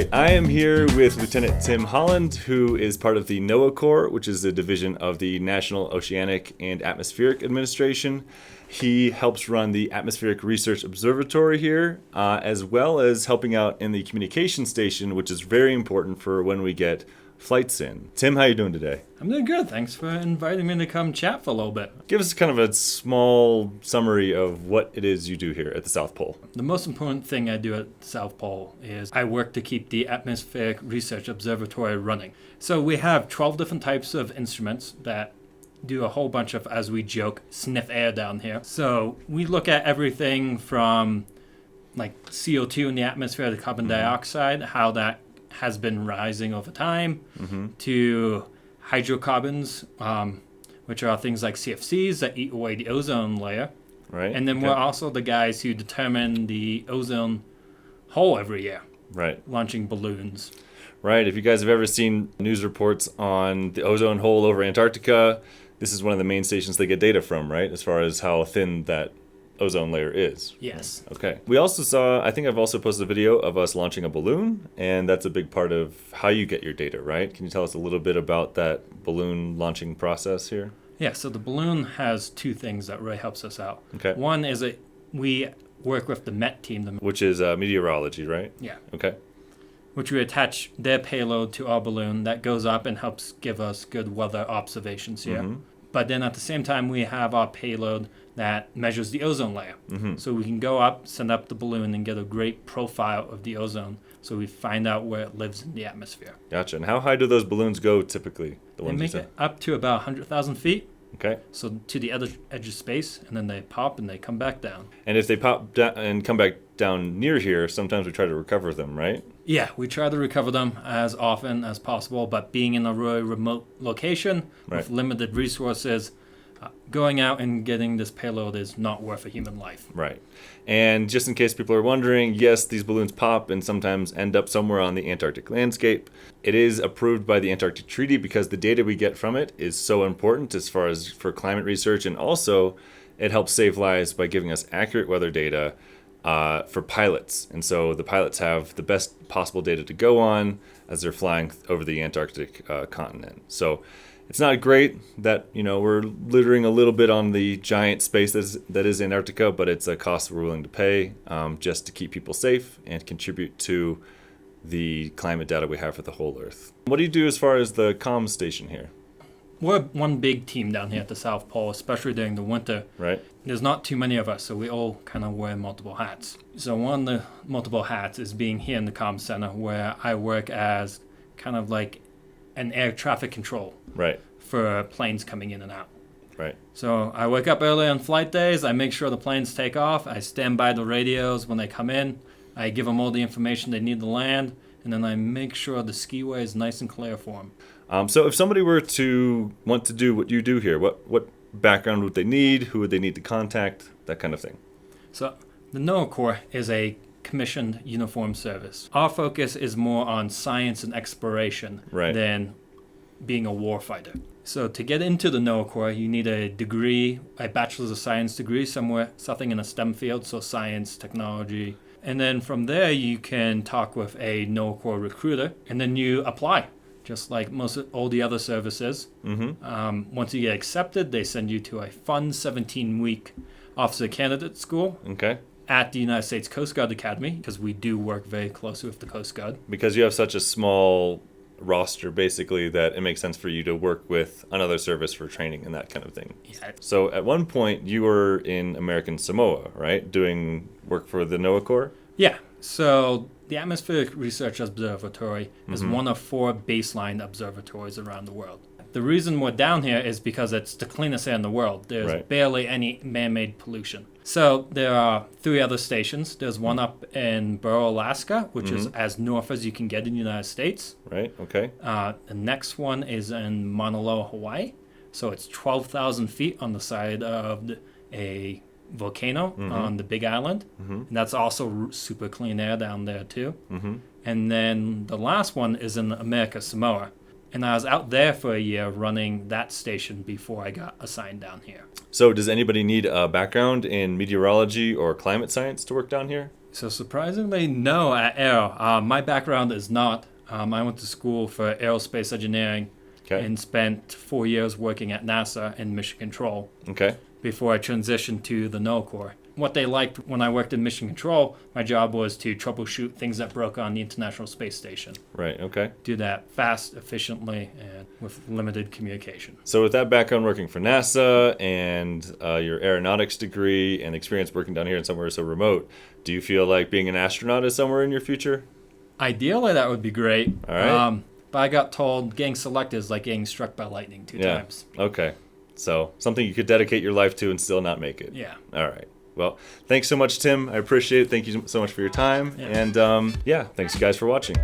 right, I am here with Lieutenant Tim Holland, who is part of the NOAA Corps, which is a division of the National Oceanic and Atmospheric Administration. He helps run the Atmospheric Research Observatory here, as well as helping out in the communication station, which is very important for when we get flights in. Tim, how you doing today? I'm doing good. Thanks for inviting me to come chat for a little bit. Give us kind of a small summary of what it is you do here at the South Pole. The most important thing I do at the South Pole is I work to keep the Atmospheric Research Observatory running. So we have 12 different types of instruments that do a whole bunch of, as we joke, sniff air down here. So we look at everything from like CO2 in the atmosphere to carbon dioxide, how that has been rising over time, to hydrocarbons, which are things like CFCs that eat away the ozone layer. Right. And then we're also the guys who determine the ozone hole every year. Right. Launching balloons. Right. If you guys have ever seen news reports on the ozone hole over Antarctica, this is one of the main stations they get data from, right? As far as how thin that ozone layer is. Yes. Okay. We also saw, I think I've also posted a video of us launching a balloon, and that's a big part of how you get your data, right? Can you tell us a little bit about that balloon launching process here? Yeah, so the balloon has two things that really helps us out. Okay. One is that we work with the MET team. Which is meteorology, right? Yeah. Okay. Which we attach their payload to our balloon that goes up and helps give us good weather observations here. But then at the same time, we have our payload that measures the ozone layer. So we can go up, send up the balloon, and get a great profile of the ozone. So we find out where it lives in the atmosphere. Gotcha. And how high do those balloons go typically? They make it up to about 100,000 feet. Okay. So to the other edge of space, and then they pop and they come back down. And if they pop down and come back down near here, sometimes we try to recover them, right? Yeah, we try to recover them as often as possible, but being in a really remote location with limited resources, going out and getting this payload is not worth a human life. Right. And just in case people are wondering, yes, these balloons pop and sometimes end up somewhere on the Antarctic landscape. It is approved by the Antarctic Treaty because the data we get from it is so important as far as for climate research, and also it helps save lives by giving us accurate weather data for pilots. And so the pilots have the best possible data to go on as they're flying over the Antarctic continent. So it's not great that, we're littering a little bit on the giant space that is Antarctica, but it's a cost we're willing to pay just to keep people safe and contribute to the climate data we have for the whole Earth. What do you do as far as the comms station here? We're one big team down here at the South Pole, especially during the winter. Right. There's not too many of us, so we all kind of wear multiple hats. So one of the multiple hats is being here in the comms center, where I work as kind of like an air traffic control. Right. For planes coming in and out. Right. So I wake up early on flight days. I make sure the planes take off. I stand by the radios when they come in. I give them all the information they need to land. And then I make sure the skiway is nice and clear for them. So if somebody were to want to do what you do here, what background would they need? Who would they need to contact? That kind of thing. So the NOAA Corps is a commissioned uniformed service. Our focus is more on science and exploration than being a warfighter. So to get into the NOAA Corps, you need a degree, a Bachelor's of Science degree somewhere, something in a STEM field, so science, technology. And then from there, you can talk with a NOAA Corps recruiter, and then you apply, just like all the other services. Once you get accepted, they send you to a fun 17-week officer candidate school. Okay. At the United States Coast Guard Academy, because we do work very closely with the Coast Guard. Because you have such a small roster, basically, that it makes sense for you to work with another service for training and that kind of thing. Yeah. So at one point, you were in American Samoa, right? Doing work for the NOAA Corps? Yeah. So the Atmospheric Research Observatory is one of 4 baseline observatories around the world. The reason we're down here is because it's the cleanest air in the world. There's barely any man-made pollution. So there are 3 other stations. There's one up in Burrow, Alaska, which is as north as you can get in the United States. Right, okay. The next one is in Mauna Loa, Hawaii. So it's 12,000 feet on the side of a volcano on the Big Island. And that's also super clean air down there too. And then the last one is in America Samoa. And I was out there for a year running that station before I got assigned down here. So does anybody need a background in meteorology or climate science to work down here? So surprisingly, no at Aero. My background is not. I went to school for aerospace engineering and spent 4 years working at NASA in mission control before I transitioned to the NOAA Corps. What they liked when I worked in mission control, my job was to troubleshoot things that broke on the International Space Station. Right, okay. Do that fast, efficiently, and with limited communication. So with that background working for NASA and your aeronautics degree and experience working down here in somewhere so remote, do you feel like being an astronaut is somewhere in your future? Ideally, that would be great. All right. But I got told getting selected is like getting struck by lightning 2 times. Okay. So something you could dedicate your life to and still not make it. Yeah. All right. Well, thanks so much, Tim. I appreciate it. Thank you so much for your time. Yeah. And thanks you guys for watching.